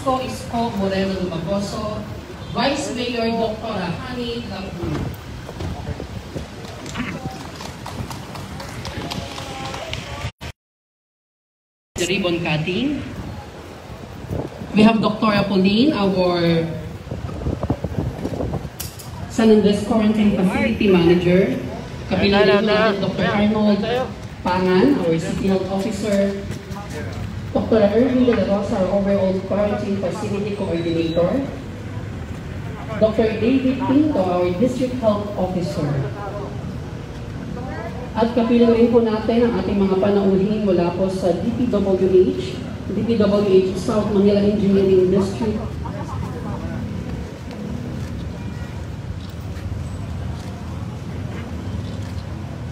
Francisco Isko Moreno Lumagoso, Vice Mayor Dr. Hani Lapu. The ribbon cutting. We have Dr. Apolline, our San Andres Quarantine Facility Manager. Kabilang dito natin Dr. Arnold Pangan, our City Health Officer. Dr. Erwin De La Rosa, our Overall Quarantine Facility Coordinator. Dr. David Pinto, our District Health Officer. At kapilang rin po natin ang ating mga panauhin mula po sa DPWH South Manila Engineering District.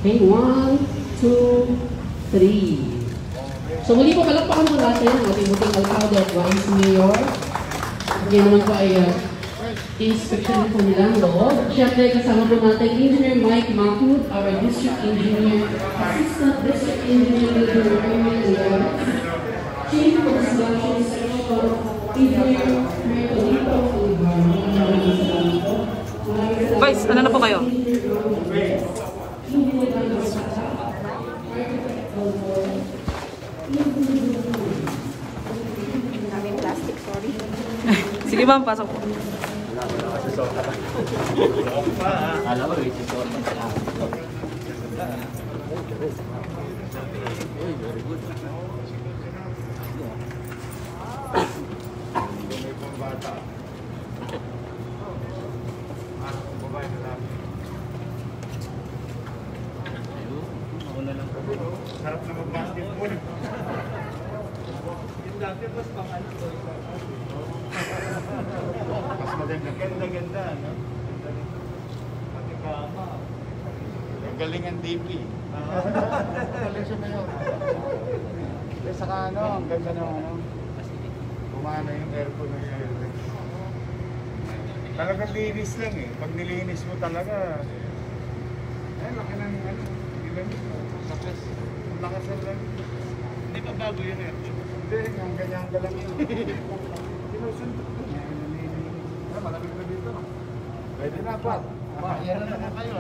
Okay, 1, 2, 3. So muli po palakpakan po natin ang ating buting alcalde at vice mayor. Ngayon naman po ay inspection po nila ang loob. Siyempre, kasama po natin Engineer Mike Mahmoud, our District Engineer, Assistant District Engineer, Chief of Construction Section, Engineer Mercolito, Vice, ano na po kayo? Daming plastic, sorry. Sige ma'am, pasok po. Alam mo, it's so sarap na mag-basketball. Yung dati mas pang-ano to. Mas maganda-ganda, no? Pati kama. Ang galing ang DP. Galing siya ngayon. Kaya saka ano, ang ganda ng ano. Kumana yung aircon ng aircon. Talagang linis lang eh. Pag nilinis mo talaga, ay, laki na ng ano. Lakas. Lakas na lang. Hindi pa bago yun eh. Hindi, yung ganyan ka lang yun. Sinusundot ko. Malamig na dito. Pwede na, Pat. Yan na naman kayo.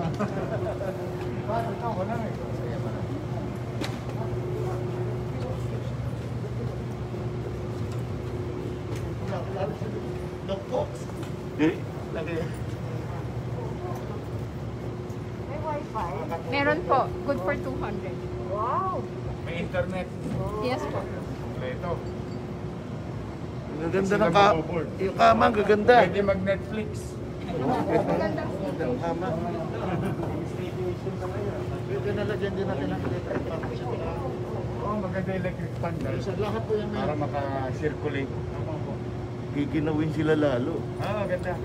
Pat, ikaw ko lang eh. Doc Fox. Lagi. Meron po. Good for 200. Wow! May internet. Yes po. Ito. Ang ganda ng yung kama, ang gaganda. Pwede mag-Netflix. Magandang Ang kama. Pwede nalagyan din natin ang electric fan. Oo, maganda electric fan dahil Lahat po yan. para maka-circulate. Kikinawin sila lalo. Maganda.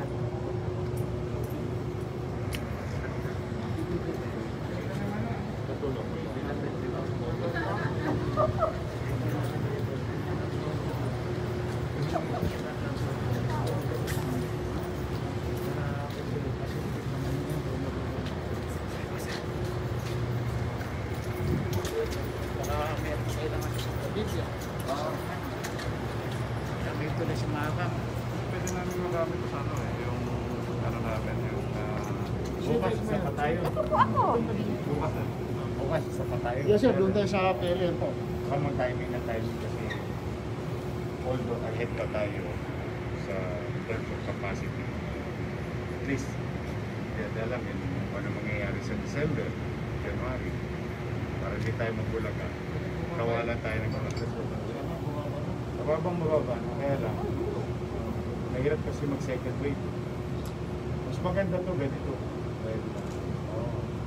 Dito na si Makam. Pwede namin magamit sa ano eh, yung ano namin, yung bukas sa Patayo. Bukas sa Patayo. Yes sir, doon tayo sa Pelian po. Baka mag-timing na tayo kasi although ahead pa tayo sa terms of capacity. At least, kaya alam yun kung ano mangyayari sa December, January, para hindi tayo magbulaga. Kawalan tayo ng mga mababa, kaya lang, mahirap kasi mag-second wave. Mas maganda to ganito.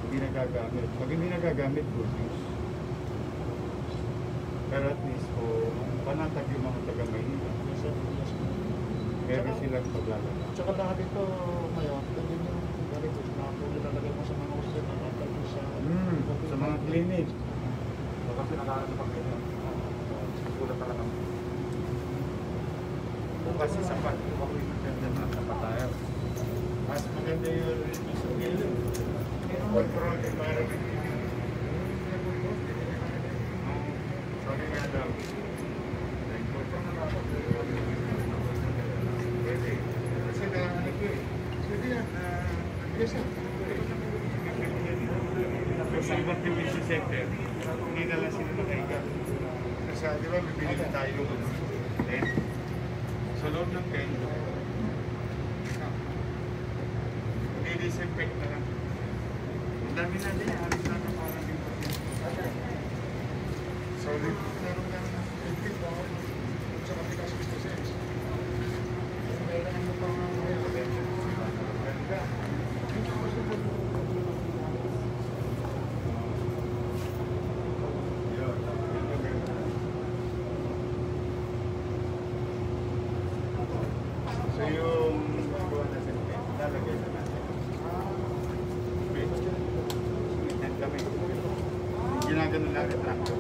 Hindi nagagamit. Pag hindi nagagamit, good news. Pero at least, panatag yung mga taga-Maynila. Meron silang paglalala. Tsaka lahat ito ngayon, ganyan yung ganito na po nilalagay mo sa mga hospital na nakalagay Sa mga clinic. Kasi nakakita pa kayo. Siguro talaga. Kasi sa pa tayo. Mas maganda yung control environment. Sorry nga daw. Sa iba't yung issue center, hindi na lang sila nakahiga. Kasi di ba, bibili na tayo ng tent. Sa loob ng tent, i-disinfect na lang. Ang dami na din, halos na parang yung solid. Meron na sa kapitas ito sa ex. Kailangan mo pang ganda. So yung gawa na sente, lalagay na natin. Tent kami. Ginagano lang ang tractor.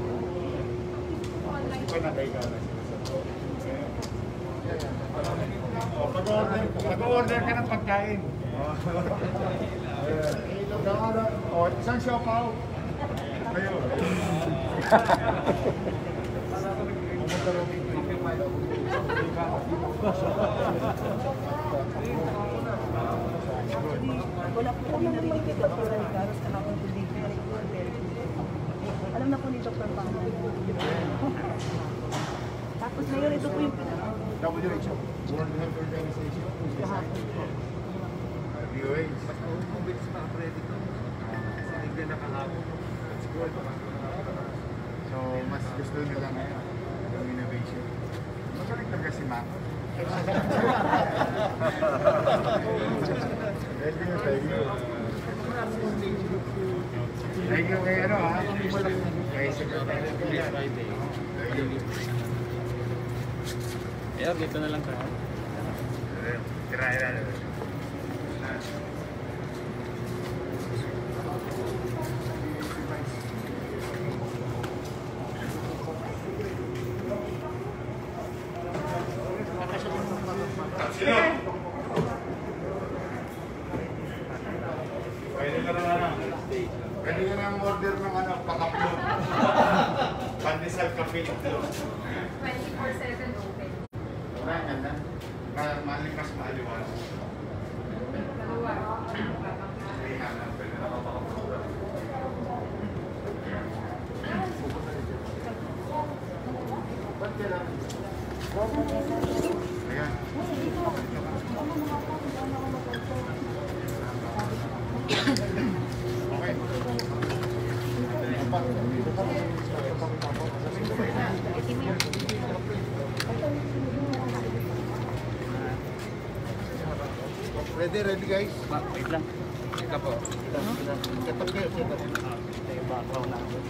Ito na kayo gala sila sa pag-order ka ng pagkain. Isang siopaw. Kayo. Pumunta rin dito. Wala po kami narinig kay Dr. Alcaraz kahapon po dito. Alam na po ni Dr. Pangan. Tapos ngayon, ito po yung WHO, World Health Organization. kahapon po. DOH. Mas mabilis pa ang credit ko. Sinigyan na kahapon. That's good. So, mas gusto nila ngayon yung innovation. Magaling talaga si Mac. Thank you, thank you. Thank you kay ano ha? Kay Secretary Villar. Yeah, dito na lang tayo. Try na. Sino? Pwede ka na lang. Pwede ka na order ng ano, pakaplo. Pandesal kape. 24/7 open. Wala, ganda. Malikas maaliwan. Dalawa. Pwede na mapakaplo. Ba't kailangan? Ayan. Okay. Ready guys? Wait lang. Ika po. Setup kayo, setup. Ito yung background natin.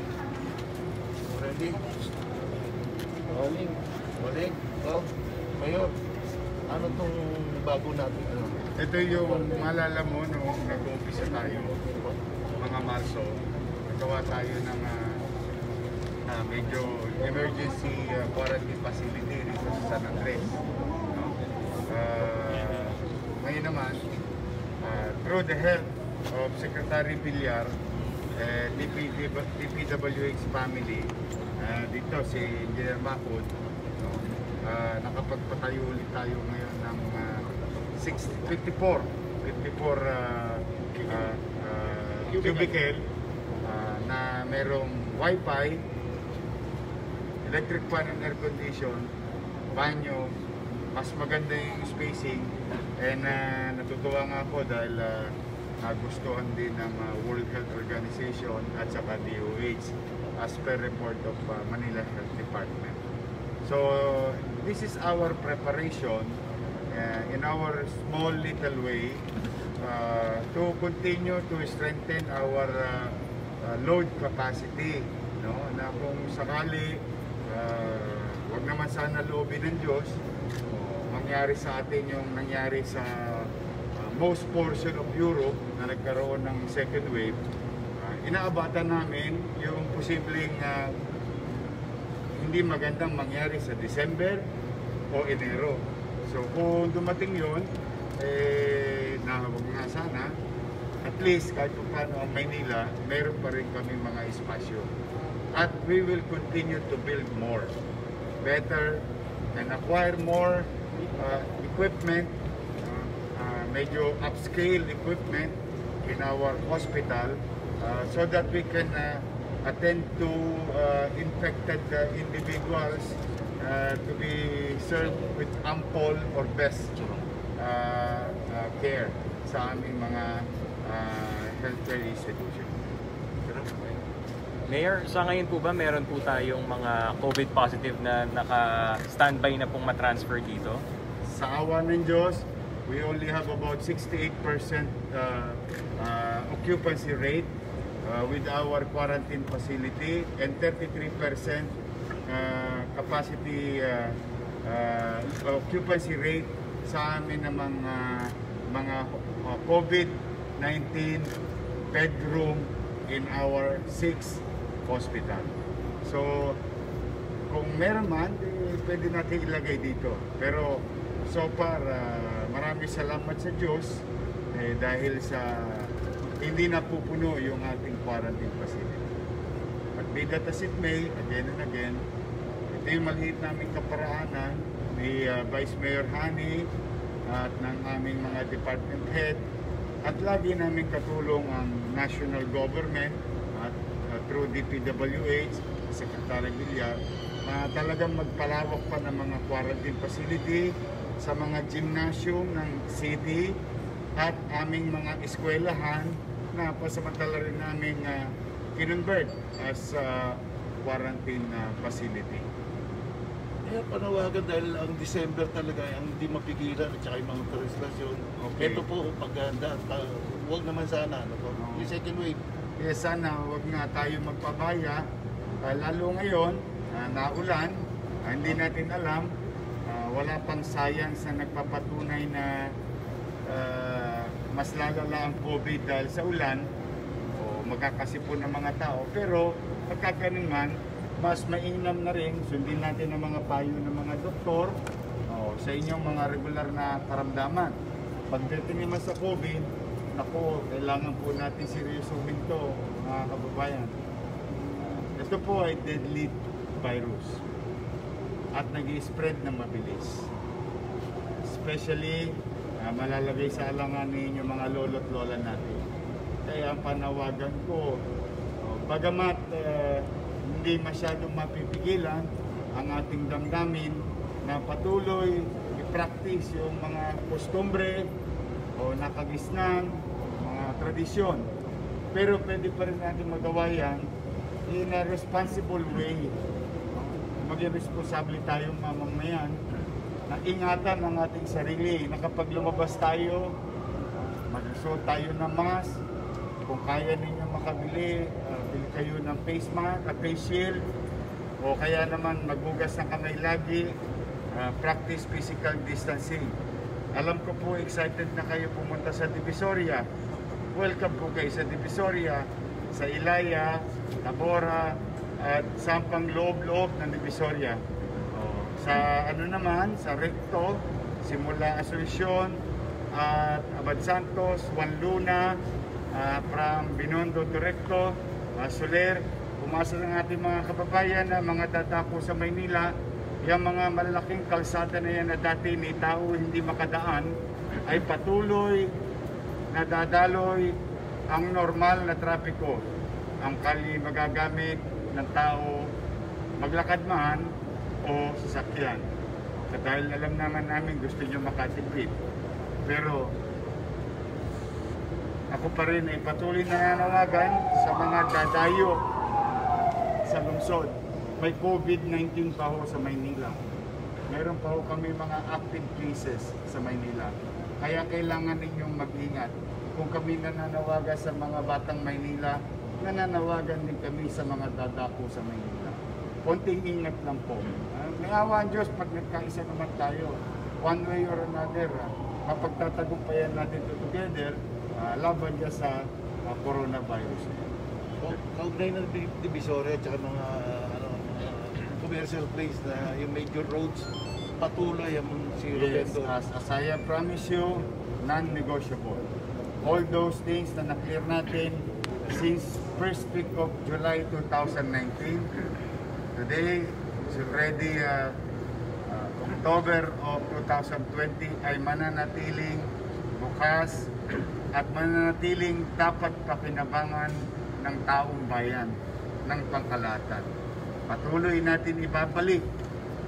Ready? Rolling. Rolling? Oh, Mayor, ano tong bago natin? Ano? Ito yung malala mo nung nag-umpisa tayo, mga Marso, nagawa tayo ng medyo emergency quarantine facility dito sa San Andres. No? Ngayon naman, through the help of Secretary Villar, DPWH family, dito si Engineer Macod, no? Nakapagpatayo ulit tayo ngayon ng 54 cubicle na merong wifi, electric fan and air condition, banyo, mas maganda yung spacing, and natutuwa nga ako dahil nagustuhan din ng World Health Organization at saka DOH as per report of Manila Health Department. So this is our preparation in our small little way to continue to strengthen our load capacity, no? Na kung sakali wag naman sana loobin ng Diyos mangyari sa atin yung nangyari sa most portion of Europe na nagkaroon ng second wave, inaabatan namin yung posibleng hindi magandang mangyari sa December o Enero. So kung dumating yun, wag nga sana, at least kahit paano ang Maynila, meron pa rin kami mga espasyo. At we will continue to build more, better, and acquire more equipment, medyo upscale equipment in our hospital so that we can attend to infected individuals to be served with ample or best care sa aming mga healthcare institution. Mayor, sa ngayon po ba meron po tayong mga COVID positive na naka-standby na pong matransfer dito? Sa awa ng Diyos, we only have about 68% occupancy rate with our quarantine facility and 33% capacity occupancy rate sa amin namang mga COVID-19 bedroom in our 6 hospital. So, kung meron man, pwede natin ilagay dito. Pero so far, maraming salamat sa Diyos dahil sa hindi napupuno yung ating quarantine facility. But be that as it may, again and again, ito yung maliit naming kaparaanan ni Vice Mayor Hani at ng aming mga department head at lagi namin katulong ang national government at through DPWH, Secretary Villar, na talagang magpalawak pa ng mga quarantine facility sa mga gymnasium ng city at aming mga eskwelahan na pasamantala rin namin kinonvert as quarantine facility. Kaya panawagan dahil ang December talaga ang hindi mapigilan at saka yung mga translation. Okay. Ito po, paghahanda. Huwag naman sana. Ano po? Yung second wave. Kaya sana huwag nga tayo magpabaya, lalo ngayon, naulan, hindi natin alam, wala pang science na nagpapatunay na mas lalala ang COVID dahil sa ulan o magkakasipon ng mga tao. Pero pagkaganon man, mas mainam na rin, sundin natin ang mga payo ng mga doktor sa inyong mga regular na karamdaman. Pagdating naman sa COVID, naku, kailangan po natin seryosohin ito, mga kababayan. Ito po ay deadly virus at nag-i-spread na mabilis. Especially, malalagay sa alanganin yung mga lolo't lola natin. Kaya ang panawagan ko, bagamat hindi masyadong mapipigilan ang ating damdamin na patuloy i-practice yung mga kostumbre o nakagisnan, mga tradisyon. Pero pwede pa rin natin magawa yan in a responsible way. Maging responsable tayong mamamayan na ingatan ang ating sarili na kapag lumabas tayo, magsuot tayo ng mask. Kung kaya ninyo makabili, bili kayo ng face mask, face shield, o kaya naman maghugas ng kamay lagi, practice physical distancing. Alam ko po, excited na kayo pumunta sa Divisoria. Welcome po kayo sa Divisoria, sa Ilaya, Tabora, at sampang loob-loob ng Divisoria. Sa ano naman, sa Recto, simula Asuncion, at Abad Santos, Juan Luna, from Binondo to Recto, Soler, umasa ng ating mga kababayan na mga dadako sa Maynila. Yung mga malalaking kalsada na yan na dati ni tao hindi makadaan ay patuloy na dadaloy ang normal na trapiko. Ang kali magagamit ng tao maglakad man o sasakyan. Dahil alam naman namin gusto nyo makatipid. Pero ako pa rin ay patuloy na nanawagan sa mga dadayo sa lungsod. May COVID-19 pa ho sa Maynila. Meron pa ho kami mga active cases sa Maynila. Kaya kailangan ninyong mag-ingat. Kung kami nananawagan sa mga batang Maynila, nananawagan din kami sa mga dadako sa Maynila. Konting ingat lang po. May awa ang Diyos pag nagkaisa naman tayo. One way or another, mapagtatagumpayan natin ito together, laban dyan sa coronavirus. Kaugnay ng Divisoria at saka mga commercial place na yung major roads, patuloy ang zero Yes, vendor. as I promise you, non-negotiable. All those things na na-clear natin since first week of July 2019. Today is already October of 2020 ay mananatiling bukas at mananatiling dapat pakinabangan ng taong bayan ng Pangkalahatan. Patuloy natin ibabalik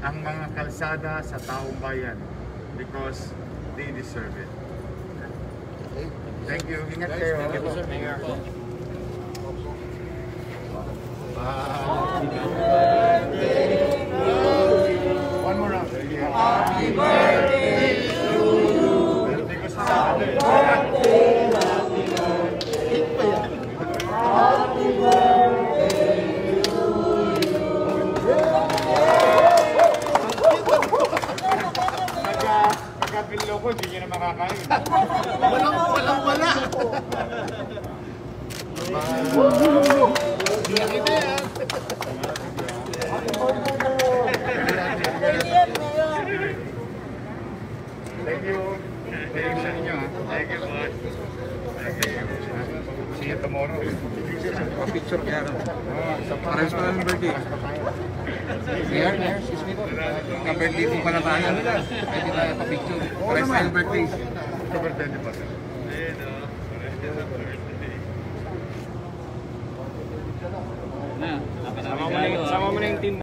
ang mga kalsada sa taong bayan because they deserve it. Thank you. Ingat kayo. One more round. Happy birthday to you. Pagka-pinlo ko, hindi nyo na makakain. Walang-wala. Biyak kita yan. Thank you. Thank you sa inyo. Thank you, boss. See you tomorrow. Picture kaya rin. Parehas pa lang birthday. Mayor, excuse me po. Ka-birthday po pala tayo. Pwede tayo pa-picture. Parehas pa lang birthday. October 20 pa. Sama mo na yung team.